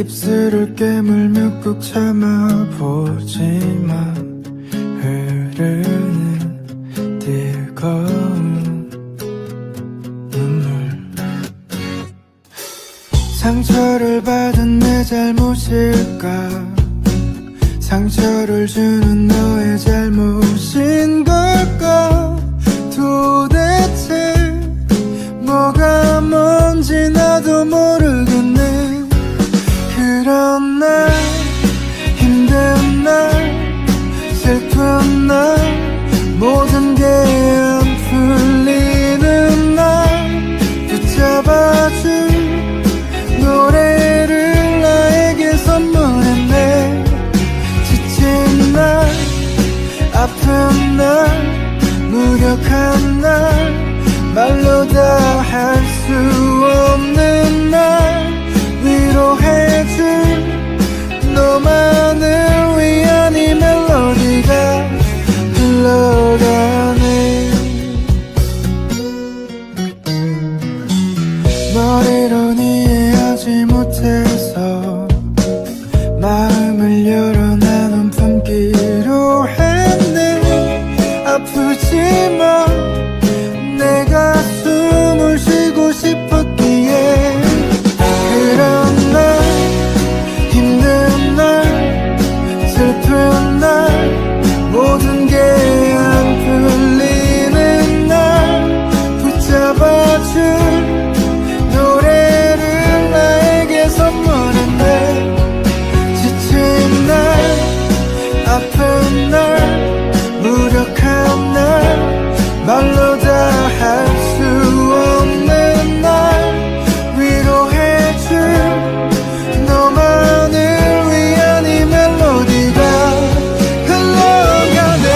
입술을 깨물며 꾹 참아보지만 흐르는 뜨거운 눈물. 상처를 받은 내 잘못일까? 상처를 주는 너의 잘못인 걸까? 도대체 뭐가 뭔지 나도 모르겠네. 그런 날, 힘든 날, 슬픈 날, 모든 게 안 풀리는 날, 붙잡아줄 노래를 나에게 선물했네. 지친 날, 아픈 날, 무력한 날, 말로 다 할 수 없는 날, 위로해줄 너만을 위한 이 멜로디가 흘러가네. 머리론 이해하지 못해서 마음을 열어 나눈 품기로 했네. 아프지만 내가 숨을 쉬고 싶었기에. 그런 날, 힘든 날, 슬픈 날, 모든 게 안 풀리는 날, 붙잡아줄 노래를 나에게 선물했네. 지친 날, 아픈 날, 무력한 날, 말로 다 할 수 없는 날, 위로해줄 너만을 위한 이 멜로디가 흘러가네.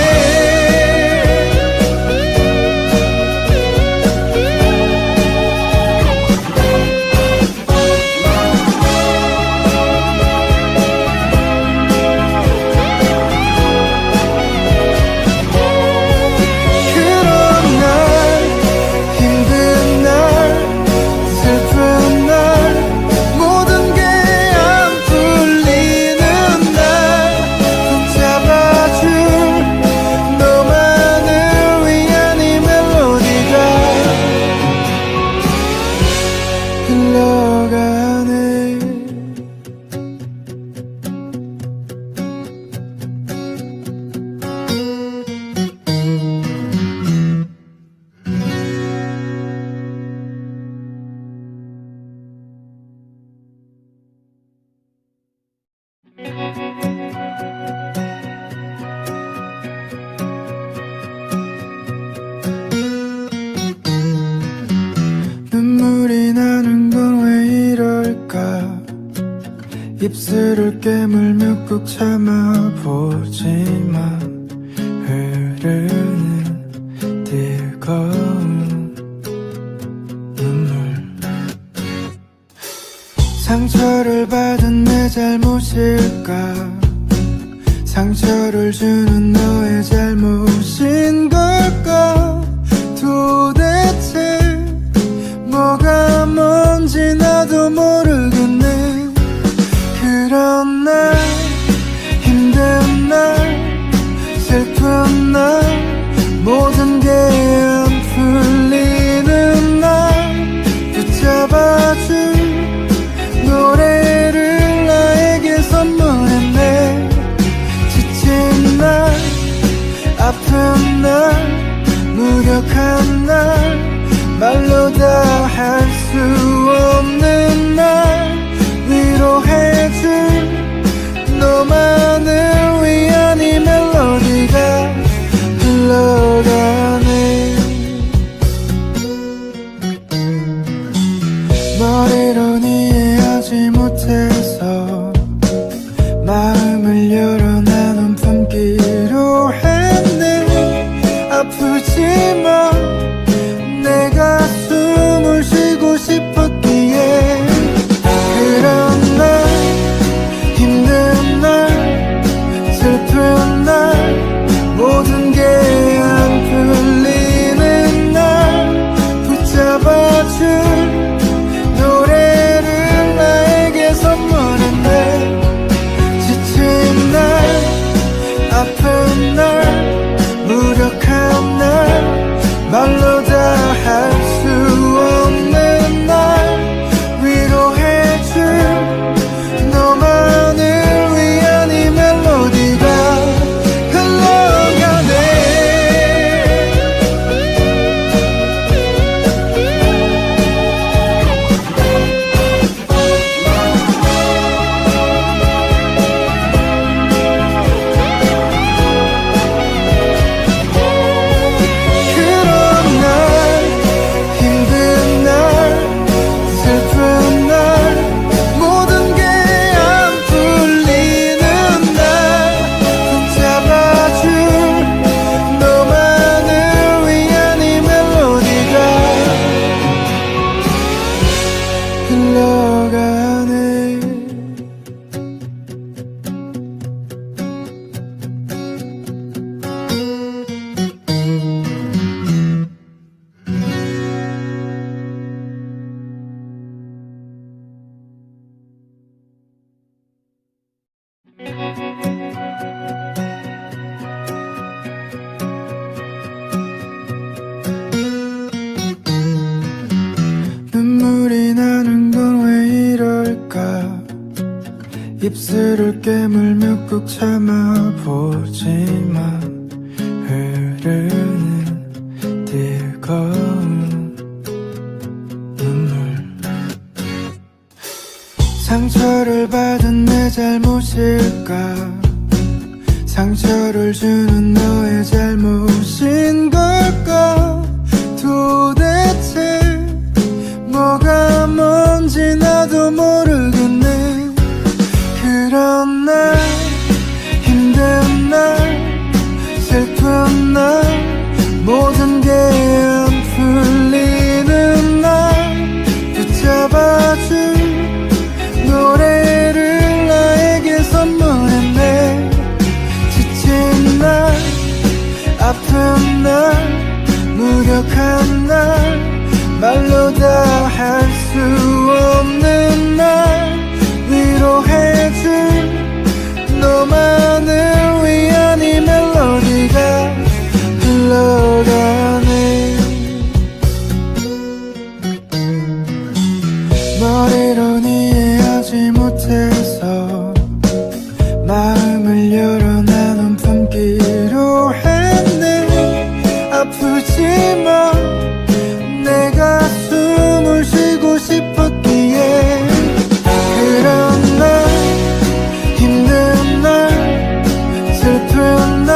눈물이 나는 건 왜 이럴까? 입술을 깨물며 꾹 참아보지만 흐르는 뜨거운 눈물. 상처를 받은 내 잘못일까? 상처를 주는 너의 잘못인 걸까? 도대체 뭐가 뭔지 나도 모르겠네. 그런 날, 힘든 날, 슬픈 날, 모든 게 안 풀리는 날, 붙잡아줄 노래를 나에게 선물했네. 지친 날, 아픈 날, 무력한 날, 말로 다 할 수 없는 날, 위로해줄 너만을 위한 이 멜로디가 눈물이 나는 건 왜 이럴까. 입술을 깨물며 꾹 참아보지만 흐르는 뜨거운 눈물. 상처를 받은 내 잘못일까. 상처를 주는 너의 잘못인 걸까. 도대체 뭐가 뭔지 나도 모르겠네. 그런 날, 힘든 날, 슬픈 날, 모든 게 안 풀리는 날, 붙잡아줄 노래를 나에게 선물했네. 지친 날, 아픈 날, 무력한 날, 말로 다 할 수 없는 날, 위로해줄 너만을 위한 이 멜로디가 흘러가네. 머리론 이해하지 못해서 마음을 열어 나눈 품기로 했네. 아프지만 내가 숨을 쉬고 싶었기에. 그런 날, 힘든 날, 슬픈 날,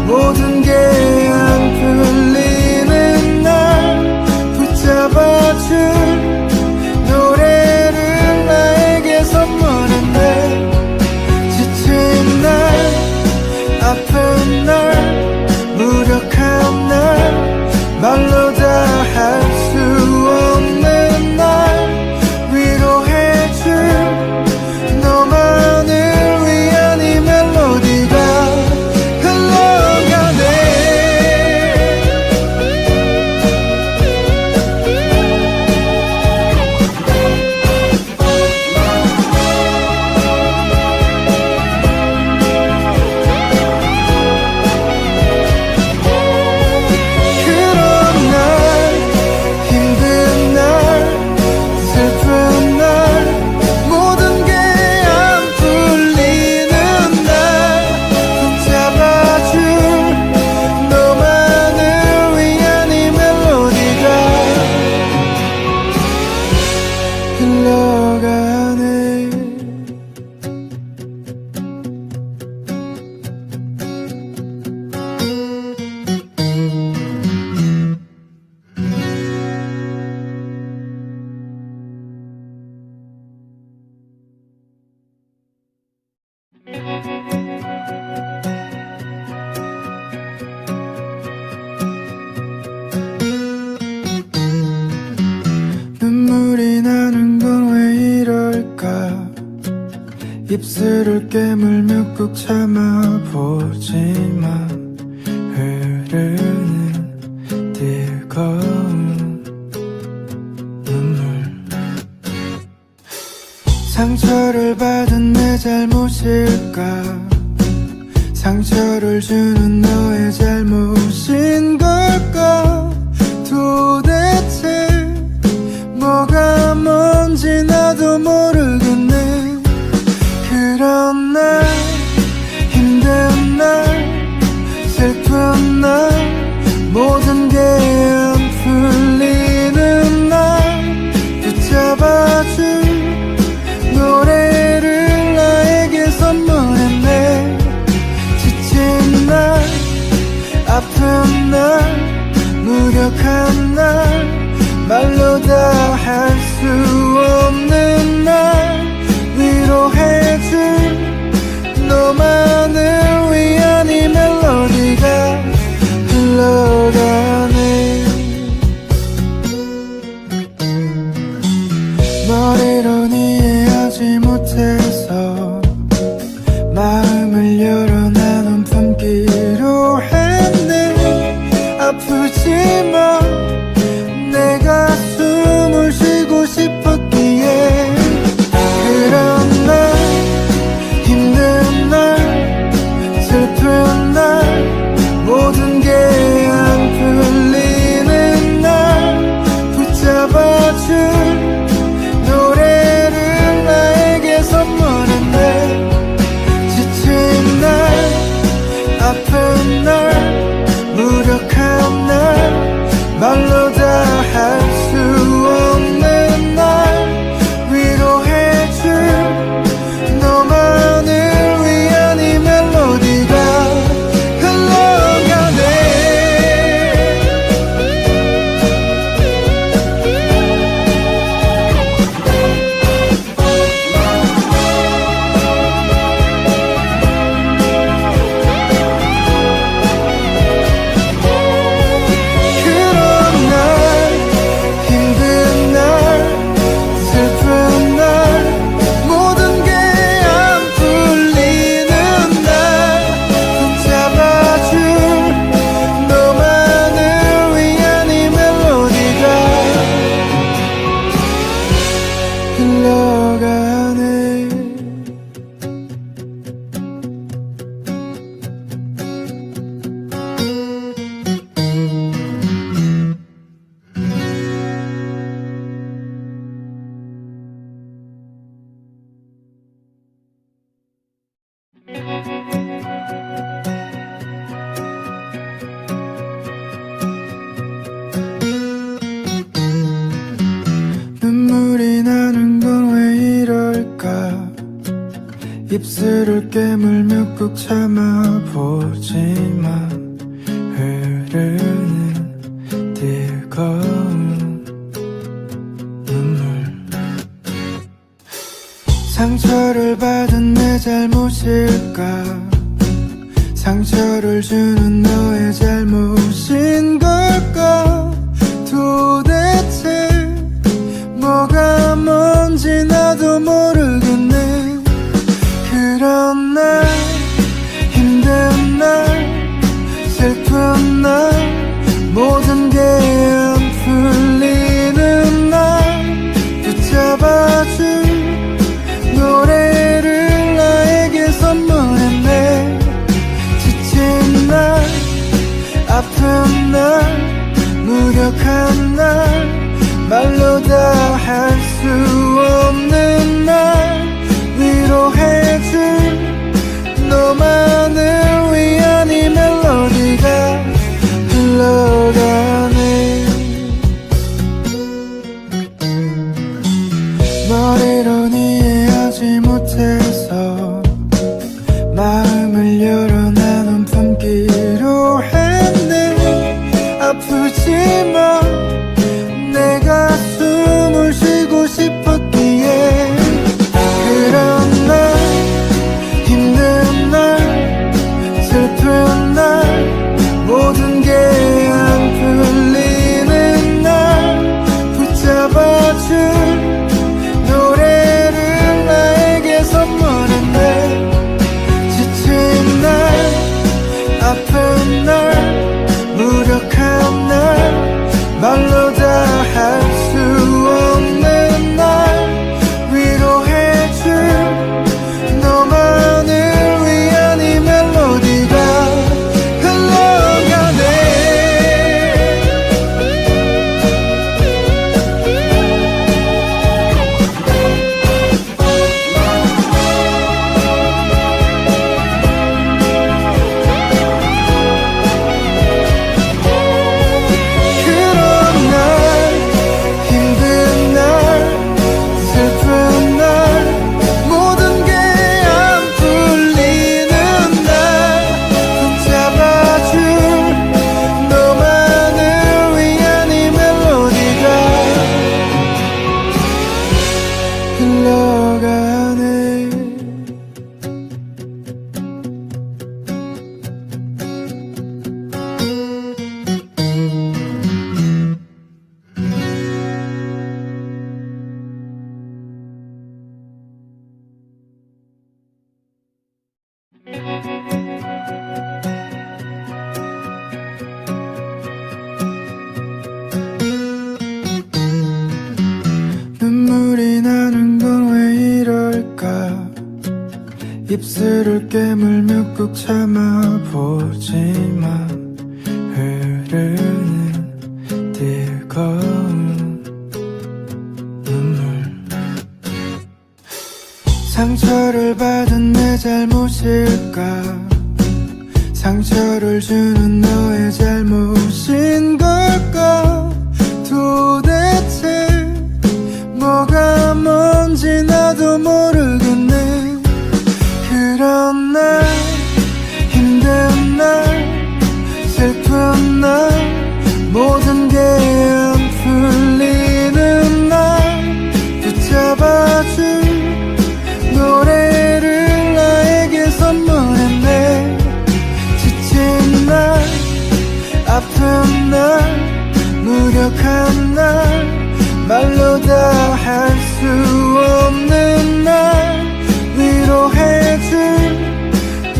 모든 게 안 풀리는 날, 붙잡아줄 노래를 나에게 선물했네. 지친 날, 아픈 날, 무력한 날, 말로 다 할 수 없는 날, 위로해줄 너만을 위한 이 멜로디가 흘러가네. 그런 날, 힘든 날, 슬픈 날, 모든 게 안 풀리는 날, 붙잡아줄 너만을 위한 이 멜로디가 흘러가네. 눈물이 나는 건 왜 이럴까. 입술을 깨물며 꾹 참아보지만 흐르는 뜨거운 눈물. 상처를 받은 내 잘못일까. 상처를 주는 너의 잘못인 걸까. 도대체 뭐가 뭔지 나도 모르겠네. 그런 날, 힘든 날, 슬픈 날, 모든 게 안 풀리는 날, 붙잡아줄 노래를 나에게 선물했네. 지친 날, 아픈 날, 무력한 날, 말로 다 할 수 없는 날, 위로해줄 너만을 위한 이 멜로디가 흘러가네. 머리론 이해하지 못해서 마음을 열어 나눈 품기로 했네. 아프지만 내가 숨을 쉬고 싶었기에. 그런 날, 힘든 눈물이 나는 건 왜 이럴까 입술을 깨물며 꾹 참아보지만 흐르는 뜨거운 눈물 상처를 받은 내 잘못일까 상처를 주는 너의 잘못인 걸까 도대체 뭐가 뭔지 나도 모르겠네 그런 날 힘든 날 슬픈 날 모든 게 안 풀리는 날 붙잡아준 노래를 나에게 선물했네 지친 날 아픈 날 무력한 날 말로 다 할 수 없는 날 위로해줄 너만을 위한 이 멜로디가 흘러가네 머리론 이해하지 못해서 마음을 열어 나눈 품기로 했네 아프지만 내가 숨을 쉬고 싶었기에 그런 날 힘든 날 슬픈 날 모든 게 안 풀리는 날 붙잡아줄 노래를 나에게 선물했네 지친 날 아픈 날 무력한 날 말로 다 할 수 없는 날 위로해줄 너만을 위한 이 멜로디가 흘러가네 그런 날 힘든 날 슬픈 날 모든 게 안 풀리는 날 붙잡아줄 너만을 위한 이 멜로디가 흘러가네 눈물이 나는 건 왜 이럴까 입술을 깨물며 꾹 참아보지만 흐르는 뜨거운 눈물 상처를 받은 내 잘못일까 상처를 주는 너의 잘못인 걸까 도대체 뭐가 뭔지 나도 모르겠네 그런 날 힘든 날 슬픈 날 모든 게 안 풀리는 날 붙잡아줄 노래를 나에게 선물했네 지친 날 아픈 날 무력한 날 말로 다 할 수 없는 날 위로해줄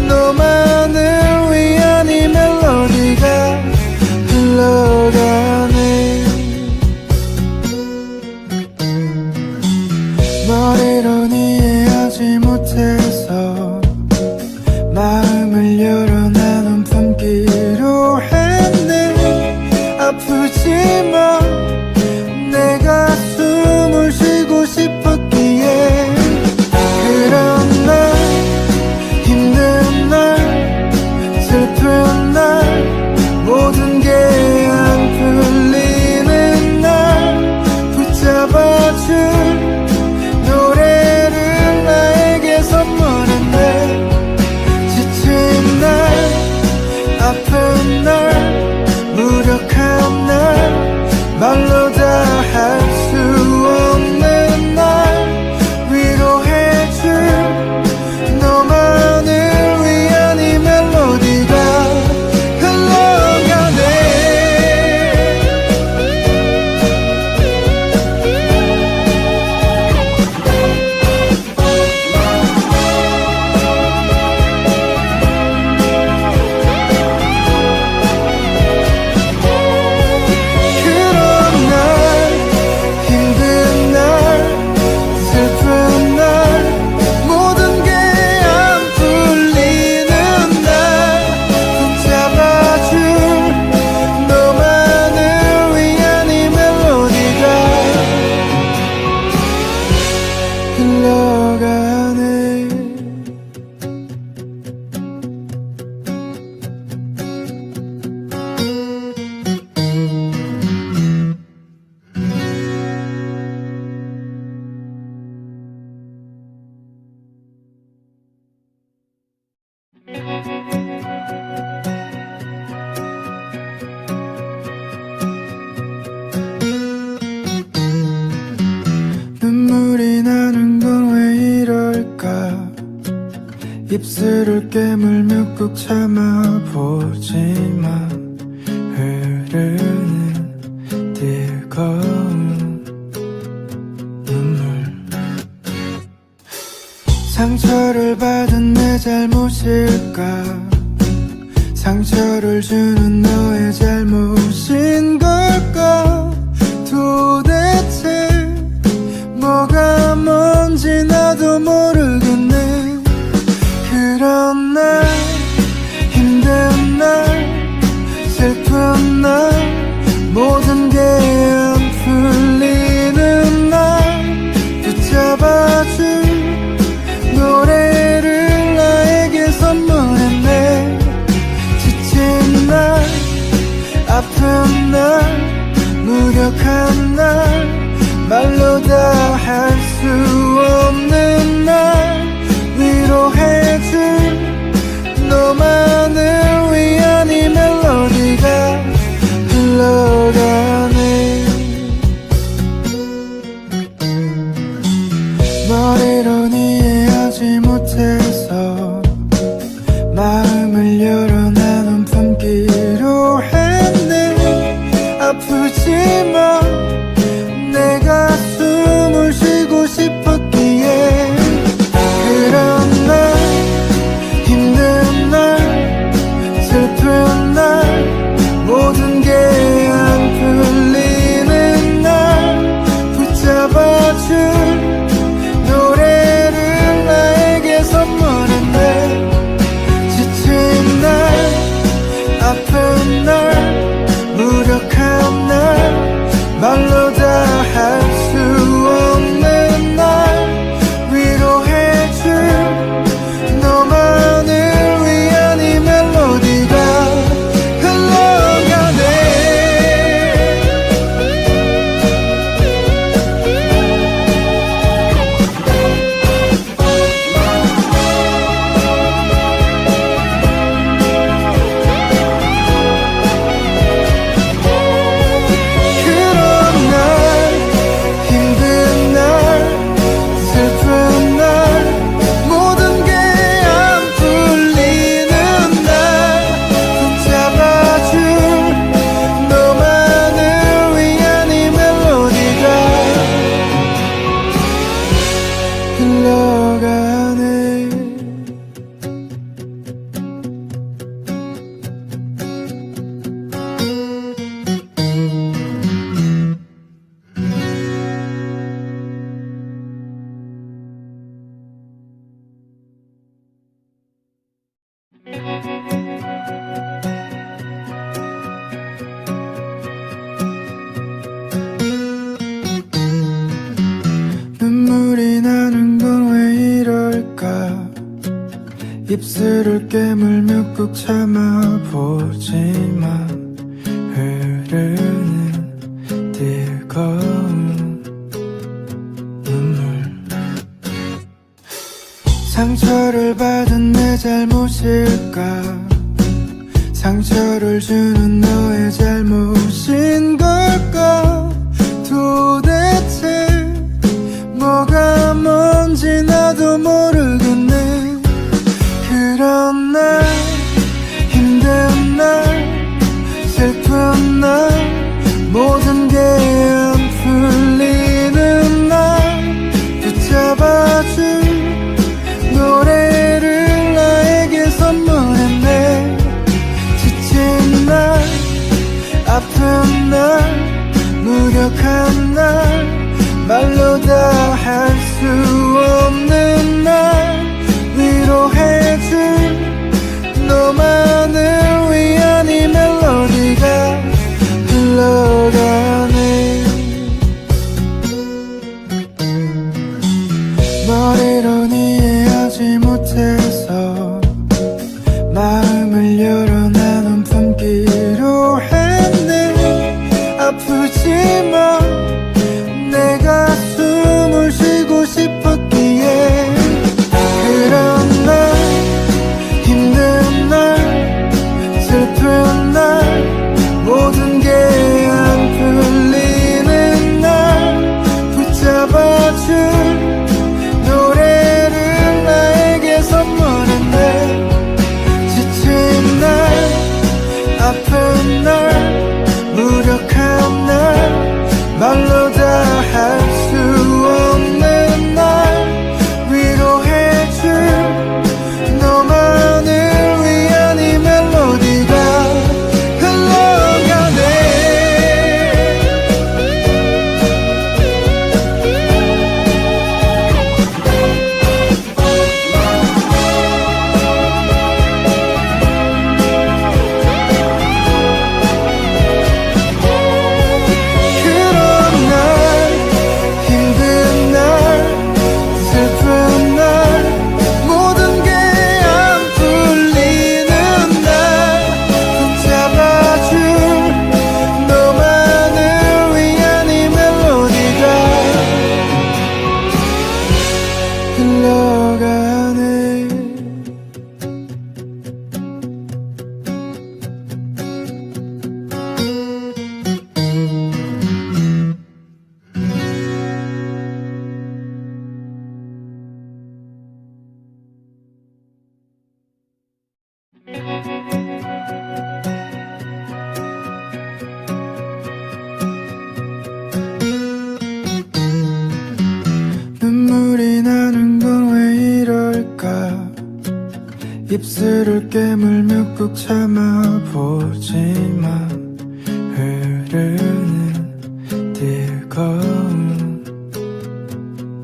너만을 위한 이 멜로디가 흘러가네 머리론 이해하지 못해서 마음을 열어 나눈 품기로 했네 아프지만 내가 숨을 쉬고 싶었기에 그런 날 힘든 입술을 깨물며 꾹 참아보지만 흐르는 뜨거운 눈물. 상처를 받은 내 잘못일까? 상처를 주는 너의 잘못인 걸까? 도대체 뭐가 뭔지 나도 모르겠네. 그런 날, 힘든 날, 슬픈 날, 모든 게 안 풀리는 날, 붙잡아줄 노래를 나에게 선물했네. 지친 날, 아픈 날, 무력한 날, 말로 다 할 수 없는 날, 위로해줄 너만을 위한 이 멜로디가 흘러가네. 머리론 이해하지 못해서 마음을 열어 나눈 품기로 했네. 아프지만 내가 숨을 쉬고 싶었기에. 그런 날, 힘든 날, 슬픈 날, 모든 게 안 풀리는 날, 붙잡아줄 노래를 나에게 선물했네. 지친 날, 아픈 날, 무력한 날, 말로 다 할 수 없는 날, 위로해줄 너만을 위한 이 멜로디가 흘러가네. 그런 날, 힘든 날, 슬픈 날, 모든 게 안 풀리는 날, 붙잡아줄 너만을 위한 이 멜로디가 흘러가네. 눈물이 나는 건 왜 이럴까? 입술을 깨물며 꾹 참아보지만 흐르는 뜨거운 눈물. 상처를 받은 내 잘못일까? 상처를 주는 너의 잘못인 걸까? 도대체 뭐가 뭔지 나도 모르겠네. 그런 날, 힘든 날, 슬픈 날, 모든 게 안 풀리는 날, 붙잡아줄 노래를 나에게 선물했네. 지친 날, 아픈 날, 무력한 날, 말로 다 할 수 없는 날, 위로해줄 너만을 위한 이 멜로디가 흘러가네. 머리론 이해하지 못해서 마음을 열어 나눈 품기로 했네. 아프지만 내가 숨을 쉬고 싶었기에. 그런 날, 힘든 날, 슬픈 날, 모든 게 안 풀리는 날, 붙잡아줄 노래를 나에게 선물 입술을 깨물며 꾹 참아보지만 흐르는 뜨거운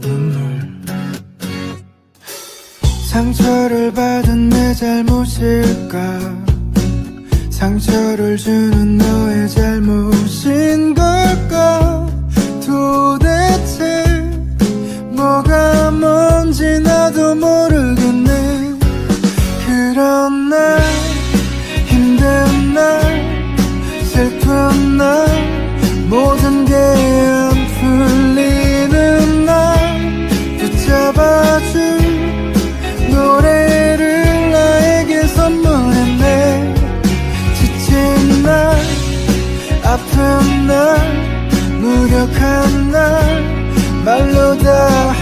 눈물. 상처를 받은 내 잘못일까? 상처를 주는 너의 잘못인 걸까? 도대체 뭐가 뭔지 나도 모르겠네. 그런 날, 힘든 날, 슬픈 날, 모든 게 안 풀리는 날, 붙잡아줄 노래를 나에게 선물했네. 지친 날, 아픈 날, 무력한 날, 말로 다 할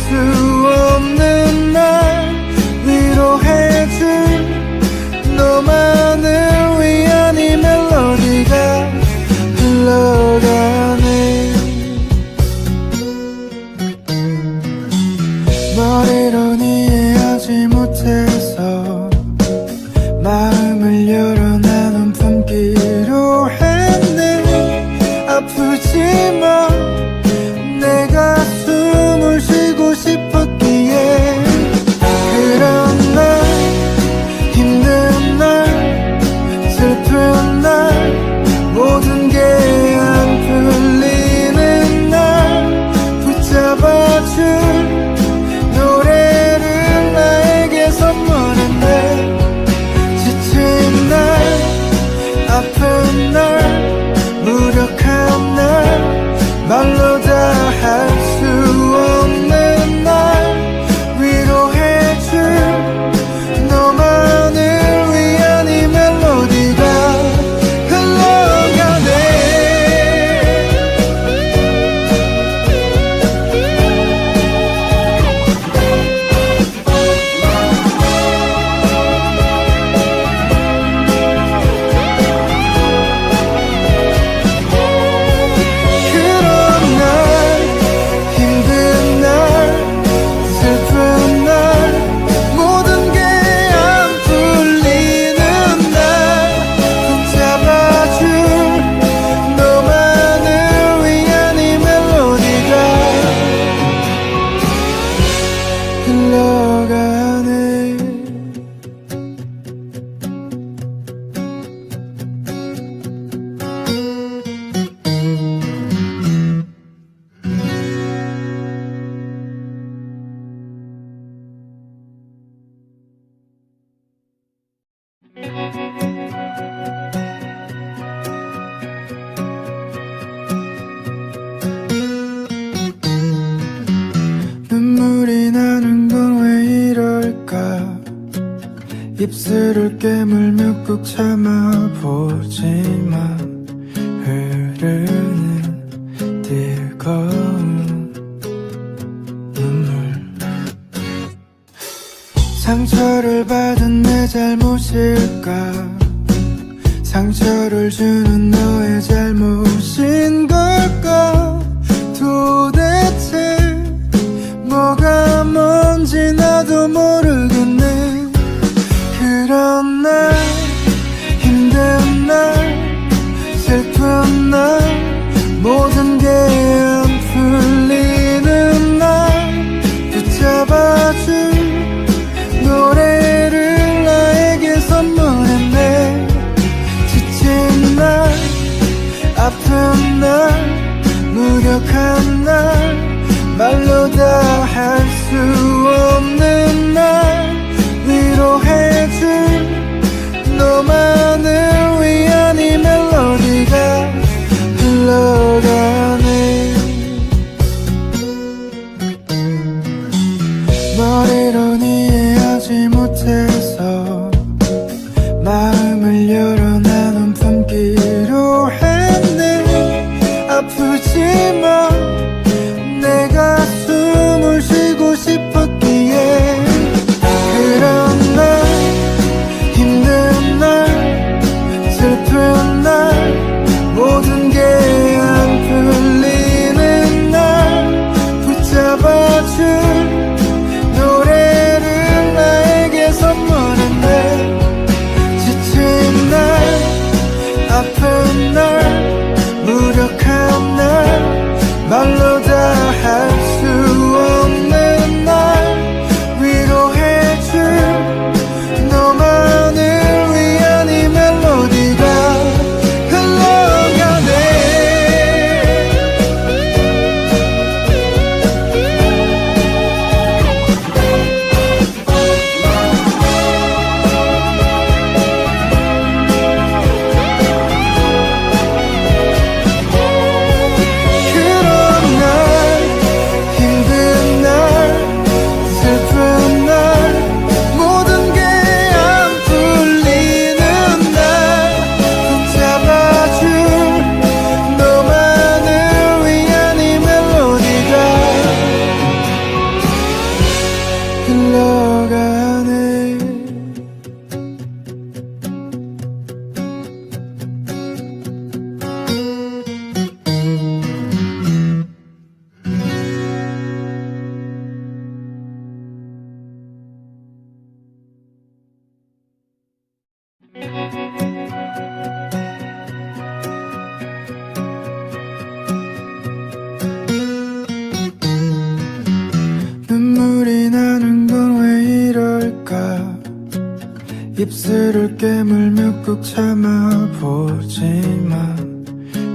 수 없는 날, 위로해줄 너만을 위한 이 멜로디가 흘러가네. 머리론 이해하지 못해서 마음을 열어 나눈 품기로 했네. 아프지만 내가 숨을 쉬고 싶었기에. 그런 날, 힘든 날, 슬픈 날, 모든 게 안 풀리는 날, 붙잡아줄 노래를 나에게 선물했네. 지친 날, 아픈 날, 무력한 날, 말로 다 할 수 없는 날, 위로해줄 너만을 위한 이 멜로디가 흘러가네. 그런 날, 힘든 날, 슬픈 날, 모든 게 안 풀리는 날, 붙잡아줄 너만을 위한 이 멜로디가 흘러가네. 눈물이 나는 건 왜 이럴까? 입술을 깨물며 꾹 참아보지만 흐르는 뜨거운 눈물. 상처를 받은 내 잘못일까? 상처를 주는 너의 잘못인 걸까? 도대체 뭐가 뭔지 나도 모르겠네. 그런 날, 힘든 날, 슬픈 날, 모든 게 안 풀리는 날, 붙잡아줄 노래를 나에게 선물했네. 지친 날, 아픈 날, 무력 입술을 깨물며 꾹 참아보지만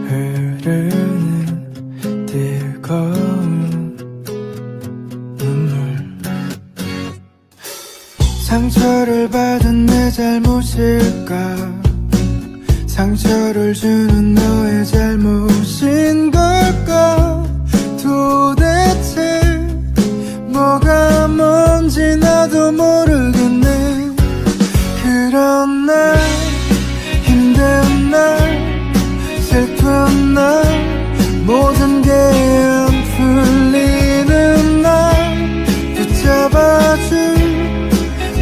흐르는 뜨거운 눈물. 상처를 받은 내 잘못일까? 상처를 주는 너의 잘못인 걸까? 도대체 뭐가 뭔지 나도 모르겠네. 그런 날, 힘든 날, 슬픈 날, 모든 게 안 풀리는 날, 붙잡아줄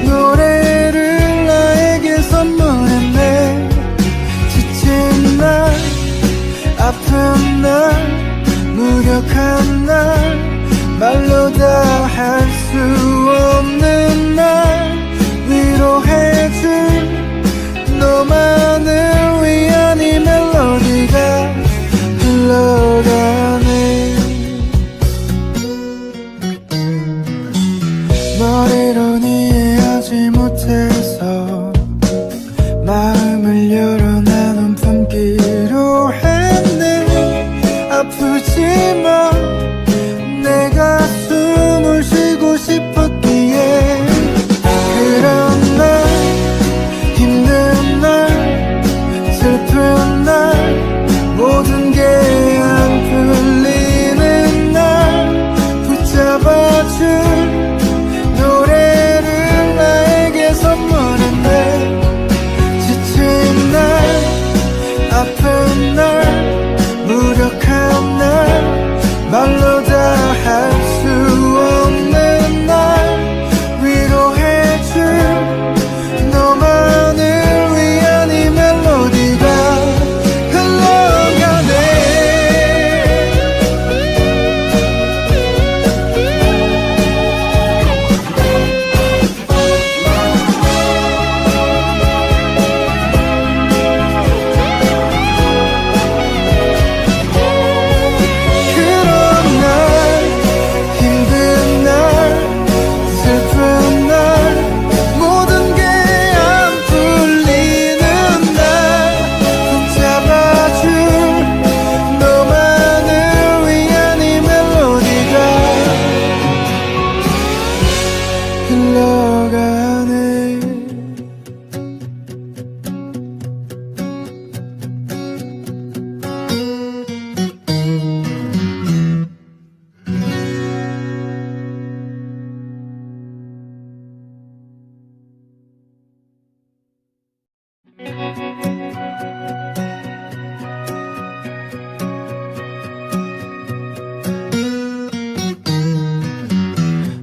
노래를 나에게 선물했네. 지친 날, 아픈 날, 무력한 날, 말로 다 할 수 없는 날, 위로해줄 너만을 위한 이 멜로디가 흘러가네. 머리론 이해하지 못해서 마음을 열어 나눈 품기로 했네. 아프지만 내가 숨을 쉬고 싶었기에. 그런 날, 힘든 날, 슬픈 날, 모든 게 안 풀리는 날, 붙잡아줄 노래를 나에게 선물했네. 지친 날, 아픈 날, 무력한 날, 말로 다 할 수 없는 날, 위로해줄 너만을 위한 이 멜로디가 흘러가네. 그런 날, 힘든 날, 슬픈 날, 모든 게 안 풀리는 날, 붙잡아줄 너만을 위한 이 멜로디가 흘러가네.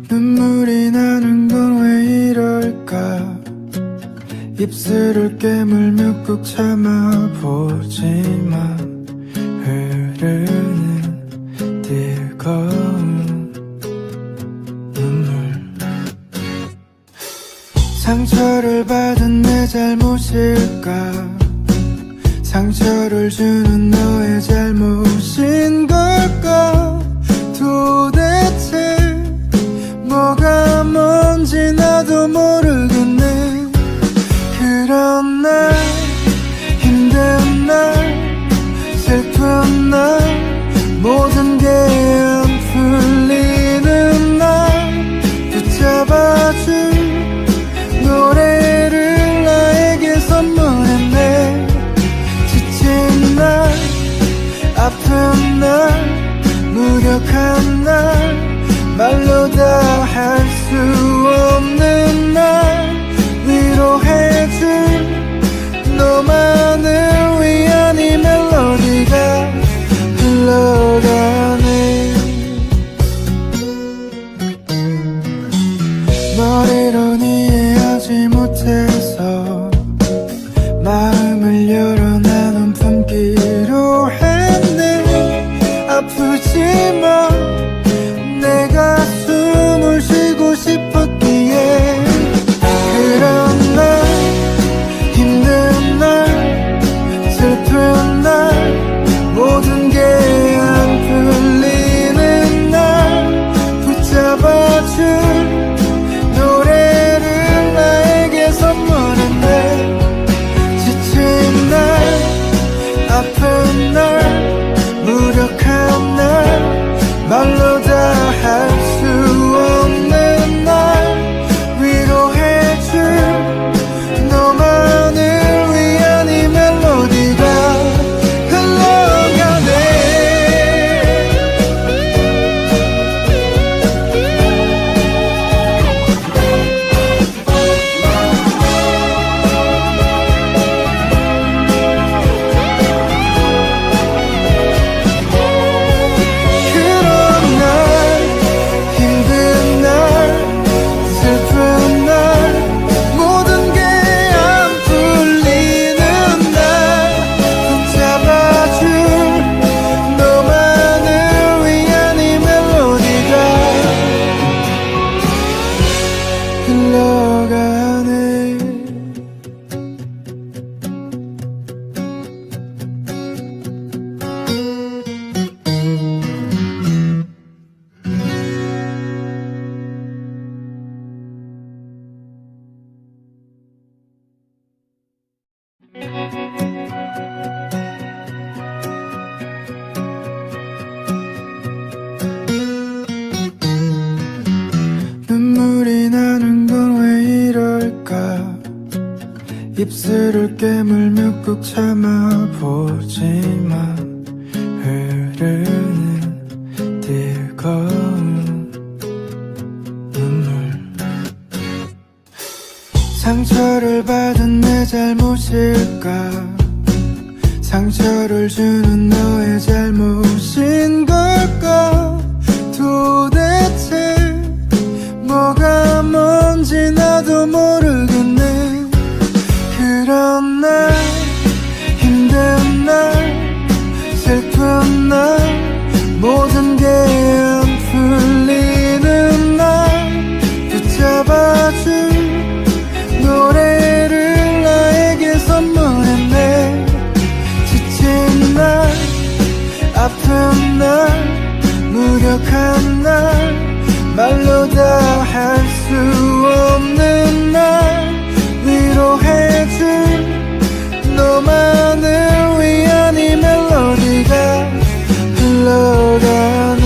눈물이 나는 건 왜 이럴까? 입술을 깨물며 꾹 참아보지만 흐르는 뜨거운 눈물. 상처를 받은 내 잘못일까? 상처를 주는 너의 잘못인 걸까? 도대체 뭐가 뭔지 나도 모르겠네. 그런 날, 힘든 날, 슬픈 날, 모든 게 안 풀리는 날, 붙잡아줄 노래를 나에게 선물했네. 지친 날, 아픈 날, 무력한 날, 말로 다 할 수 없는 날, 위로해줄 너만을 위한 이 멜로디가 흘러가네. 머리론 이해하지 못해서 마음을 열어 나눈 품기로 했네. 아프지만 내가 숨을 쉬고 싶었기에. 그런 날, 힘든 날, 슬픈 날, 모든 게 안 풀리는 날, 붙잡아줄 노래를 나에게 선물 무엇일까 입술을 깨물며 꾹 참아보지만 흐르는 뜨거운 눈물 상처를 받은 내 잘못일까 상처를 주는 너의 잘못인 걸까 도대체 뭐가 뭔지 나도 모르겠네 그런 날 힘든 날 슬픈 날 모든 게 안 풀리는 날 붙잡아준 노래를 나에게 선물했네 지친 날 아픈 날 무력한 날 말로 다 할 수 없는 날 위로해줄 너만을 위한 이 멜로디가 흘러가네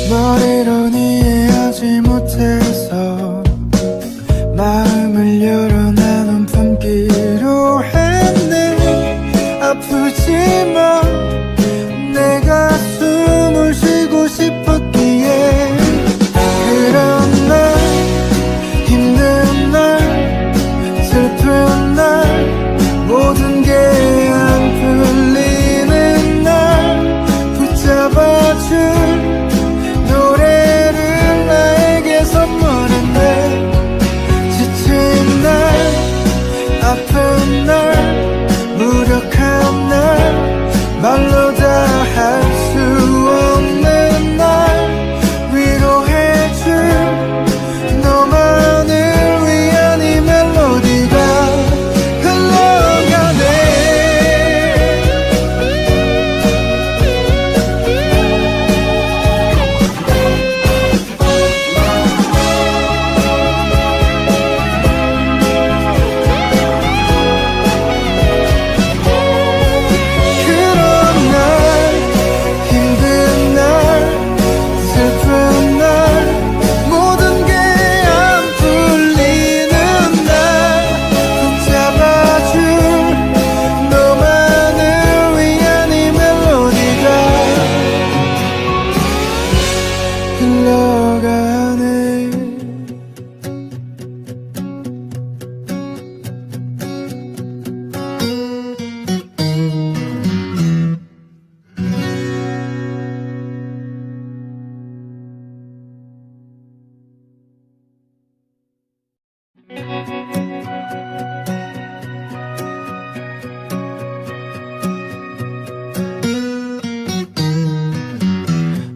머리론 이해하지 못해서 마음을 열어 나눈 품기로 했네 아프지만 내가 숨을 쉬고 싶었기에 그런 날 힘든 날 슬픈 날 모든 게 안 풀리는 날 붙잡아줄 노래를 나에게 선물했네 지친 날 아픈 날 무력한 날 말로 다 할 수 없는 날 위로해줄 너만을 위한 이 멜로디가 흘러가네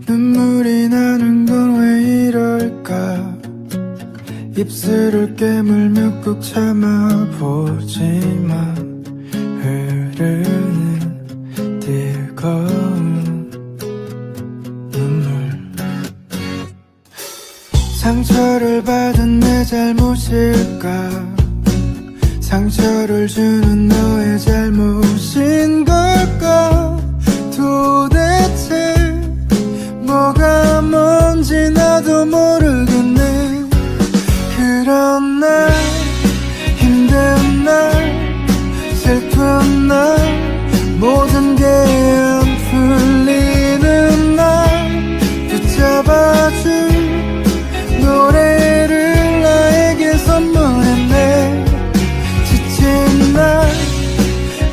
눈물이 나는 건 왜 이럴까 입술을 깨물며 꾹 참아보지만 흐르는 뜨거운 눈물 상처를 받은 내 잘못일까 상처를 주는 너의 잘못인 걸까 도대체 뭐가 뭔지 나도 모르겠네 그런 날 힘든 날 슬픈 날 모든 게 안 풀리는 날 붙잡아준 노래를 나에게 선물했네 지친 날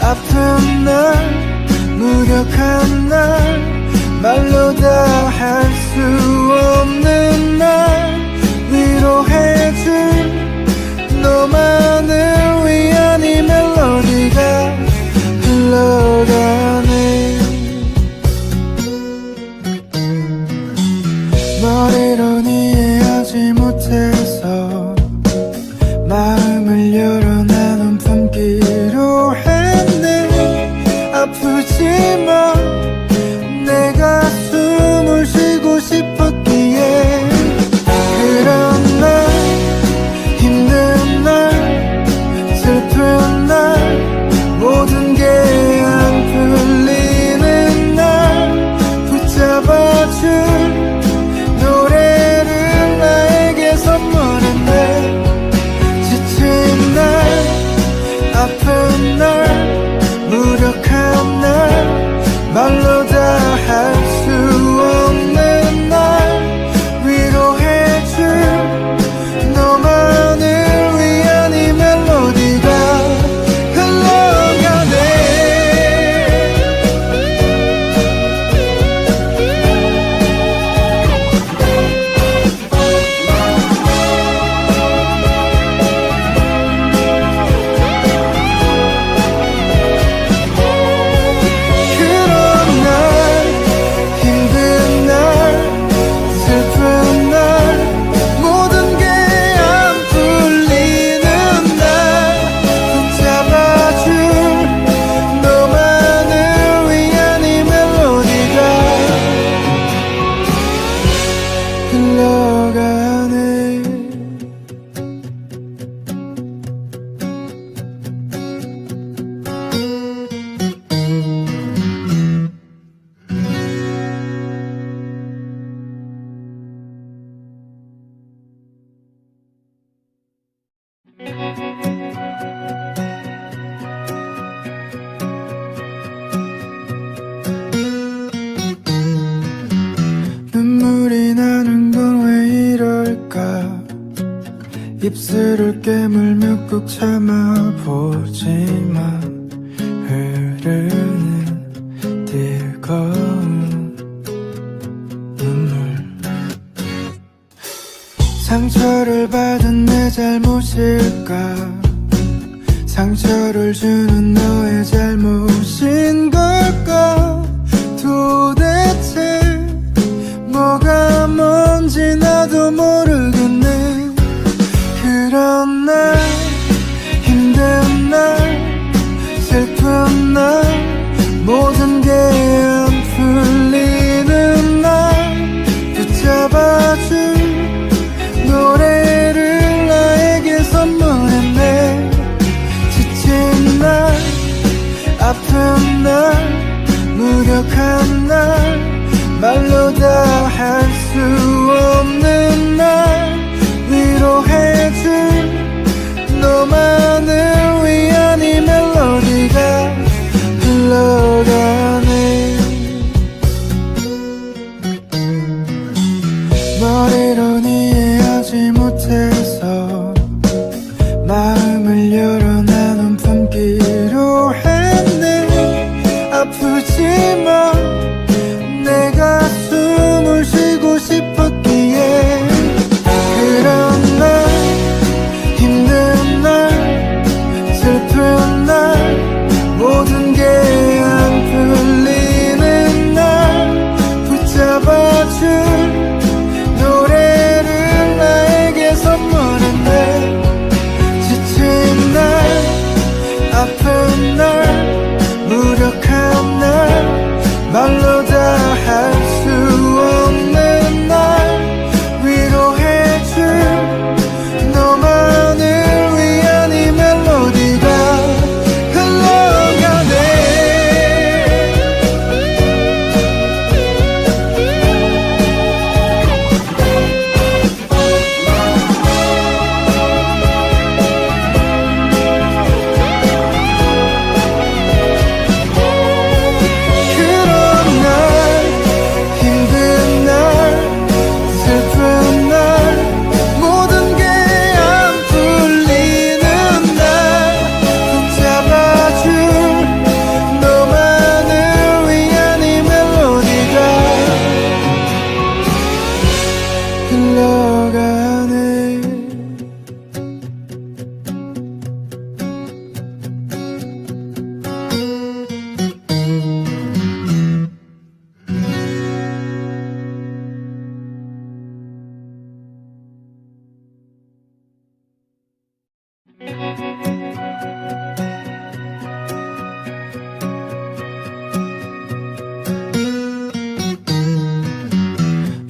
아픈 날 입술을 깨물며 꾹 참아보지만 흐르는 뜨거운 눈물. 상처를 받은 내 잘못일까? 상처를 주는 너의 잘못인 걸까? 도대체 뭐가 뭔지 나도 모르겠네. 그런 날, 힘든 날, 슬픈 날, 모든 게 안 풀리는 날, 붙잡아줄 노래를 나에게 선물했네. 지친 날, 아픈 날, 무력한 날, 말로 다 할 수 없는 날, 위로해줄 너만을 위한 이 멜로디가 흘러가네. 머리론 이해하지 못해서 마음을 열어 나눈 품기로 했네. 아프지만 내가 숨을 쉬고 싶었기에. 그런 날, 힘든 날, 슬픈 날, 모든 게 안 풀리는 날, 붙잡아줄 노래를 나에게 선물했네. 지친 날, 아픈 날, 무력한 날, 말로 다 할 수 없는 날, 위로해줄 너만을 위한 이 멜로디가 흘러가네. 그런 날, 힘든 날, 슬픈 날, 모든 게 안 풀리는 날, 붙잡아줄 너만을 위한 이 멜로디가 흘러가네.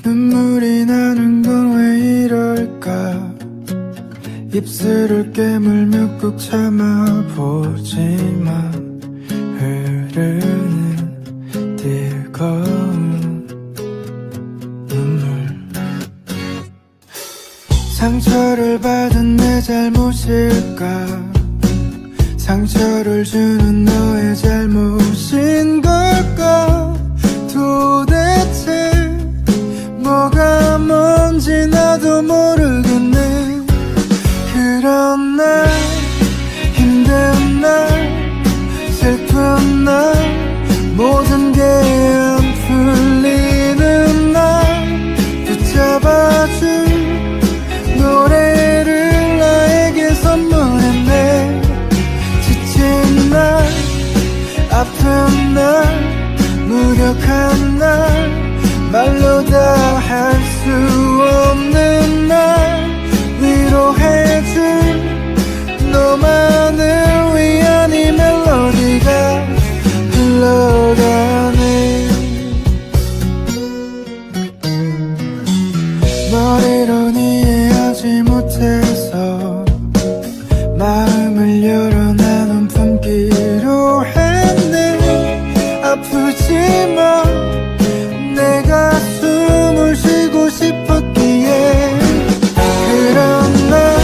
눈물이 나는 건 왜 이럴까? 입술을 깨물며 꾹 참아보지만 흐르는 뜨거운 눈물. 상처를 받은 내 잘못일까? 상처를 주는 너의 잘못인 걸까? 도대체 뭐가 뭔지 나도 모르겠네. 그런 날, 힘든 날, 슬픈 날, 모든 게 안 풀리는 날, 붙잡아줄 노래를 나에게 선물했네. 지친 날, 아픈 날, 무력한 날, 말로 다 할 수 없는 날, 위로해줄 너만을 위한 이 멜로디가 흘러가네. 머리론 이해하지 못해서 마음을 열어 나눈 품기로 했네. 아프지만 내가 숨을 쉬고 싶었기에. 그런 날,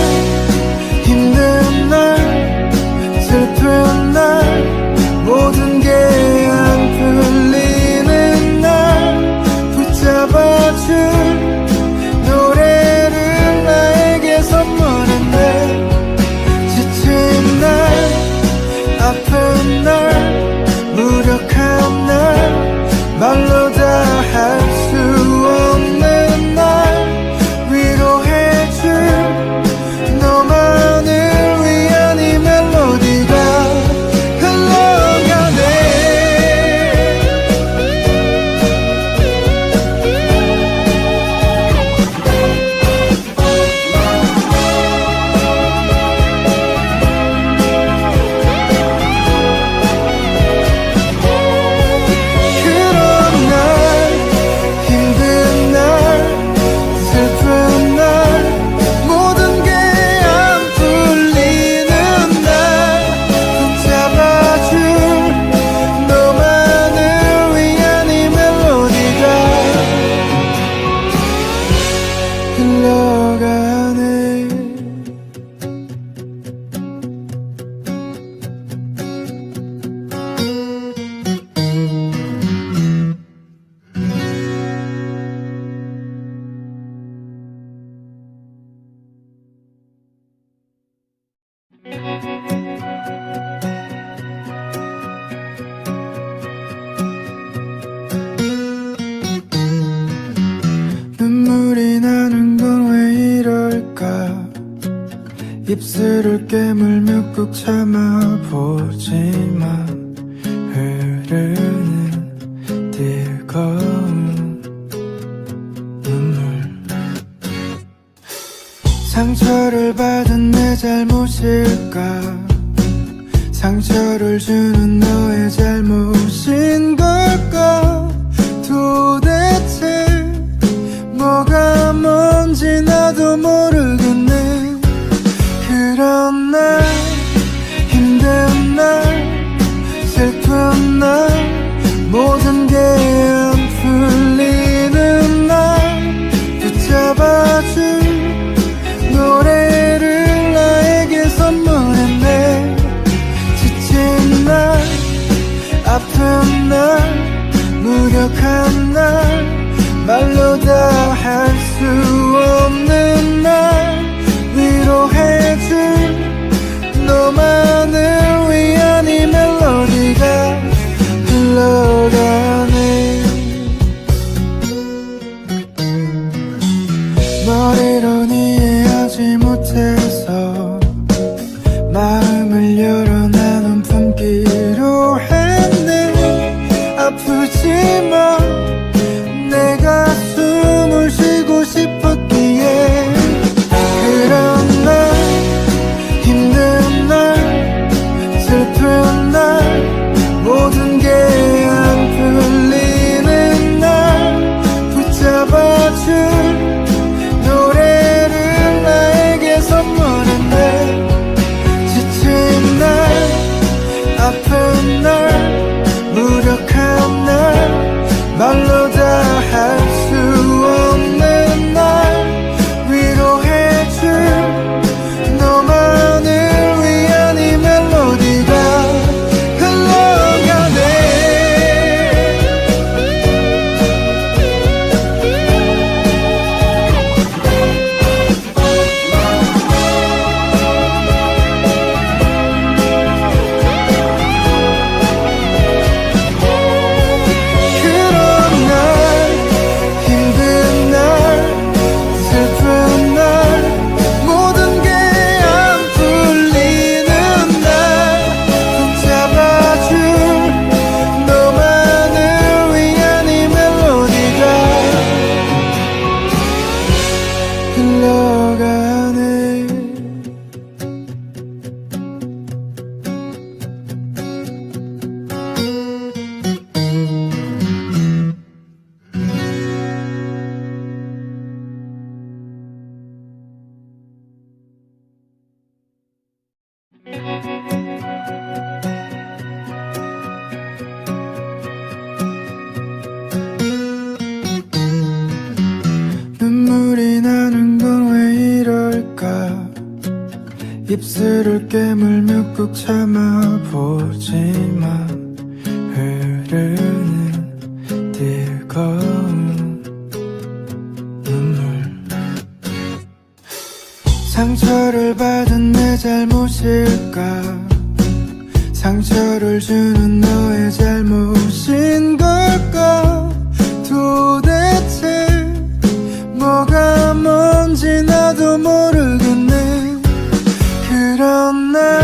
힘든 날, 슬픈 날, 모든 게 안 풀리는 날, 붙잡아줄 노래를 나에게 선물 흘러가네. 눈물이 나는 건 왜 이럴까. 입술을 깨물며 꾹 참아보지만 흐르는 뜨거운 눈물. 상처를 받은 내 잘못일까. 상처를 주는 너의 잘못인 걸까. 도대체 뭐가 뭔지 나도 모르겠네. 그런 날, 힘든 날, 슬픈 날, 모든 게 안 풀리는 날, 붙잡아준 노래를 나에게 선물했네. 지친 날, 아픈 날, 무력한 날, 말로 다 할 수 없는 날, 위로해줄 너만을 위한 이 멜로디가 흘러가네. 머리론 이해하지 못해서 마음을 열어 나눈 품기로 했네. 아프지만 내가 숨을 쉬고 싶었기에. 그런 날, 힘든 날, 슬픈 날, 모든 게 안 풀리는 날, 붙잡아줄 노래를 나에게 선물했네. 지친 날, 아픈 날, 무력한 날, 말로 다 할 수 없는 날, 위로해줄 너만을 위한 이 멜로디가 흘러가네. 눈물이 나는 건 왜 이럴까. 입술을 깨물며 꾹 참아보지만 흐르는 뜨거운 눈물. 상처를 받은 내 잘못일까. 상처를 주는 너의 잘못인 걸까. 도대체 뭐가 뭔지 나도 모르겠네. 그런 날,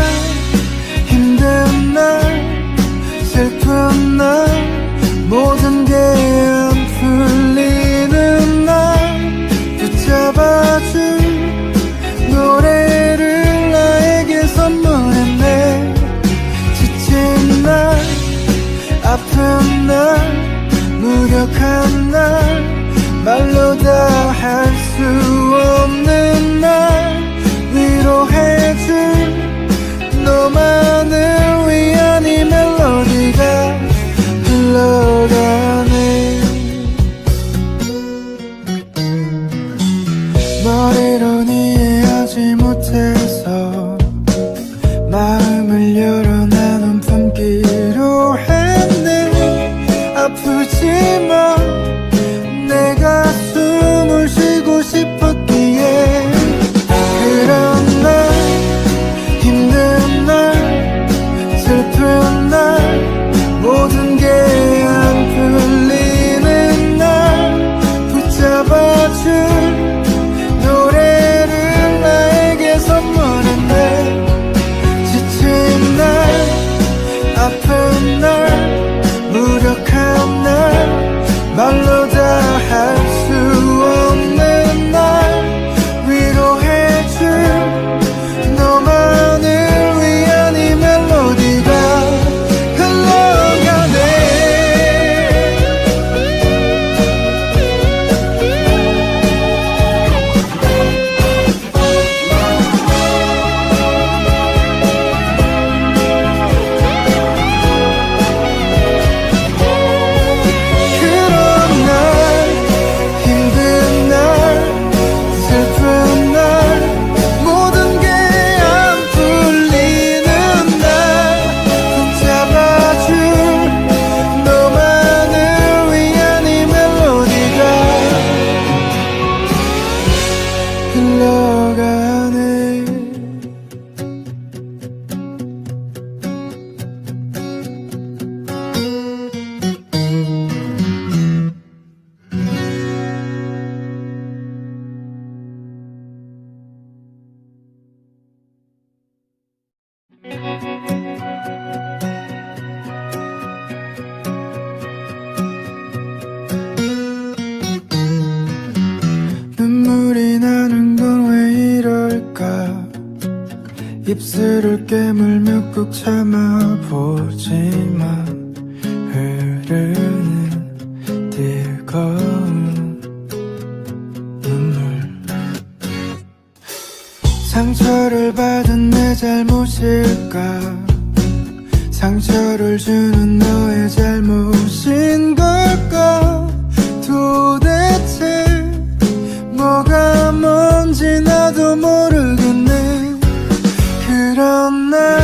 힘든 날, 슬픈 날, 모든 게 안 풀리는 날, 붙잡아준 노래를 나에게 선물했네. 지친 날, 아픈 날, 무력한 날, 말로 다 할 수 없는 날, 위로해줄 너만을 위한 이 멜로디가 흘러가네. 머리론 이해하지 못해서 마음을 열어 나눈 품기로 했네. 아프지만 내가 숨을 쉬고 싶었기에 그런 날 힘든 날 슬픈 날 모든 게 안 풀리는 날 붙잡아줄 노래를 나에게 선물했네. 지친 날 아픈 날 무력한 날 말로 다 할 수 없는 날 위로해줄 너만을 위한 이 멜로디가 흘러가네. 그런 날 힘든 날 슬픈 날 모든 게 안 풀리는 날 붙잡아줄 너만을 위한 이 멜로디가 흘러가네. 눈물이 나는 건 왜 이럴까. 입술을 깨물며 꾹 참아보지만 흐르는 뜨거운 눈물. 상처를 받은 내 잘못일까. 상처를 주는 너의 잘못인 걸까. 도대체 뭐가 뭔지 나도 모르겠네. 그런 날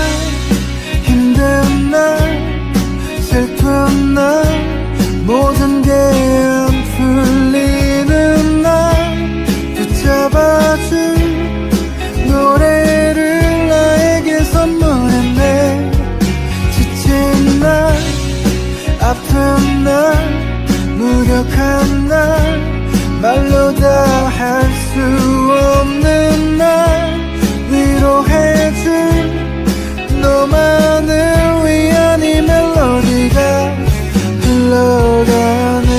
힘든 날 슬픈 날 모든 게 안 풀리는 날 붙잡아줄 노래를 나에게 선물했네. 지친 날 아픈 날 무력한 날 말로 다 할 수 없는 날 위로해줄 너만을 위한 이 멜로디가 흘러가네.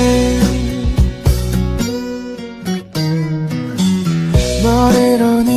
머리론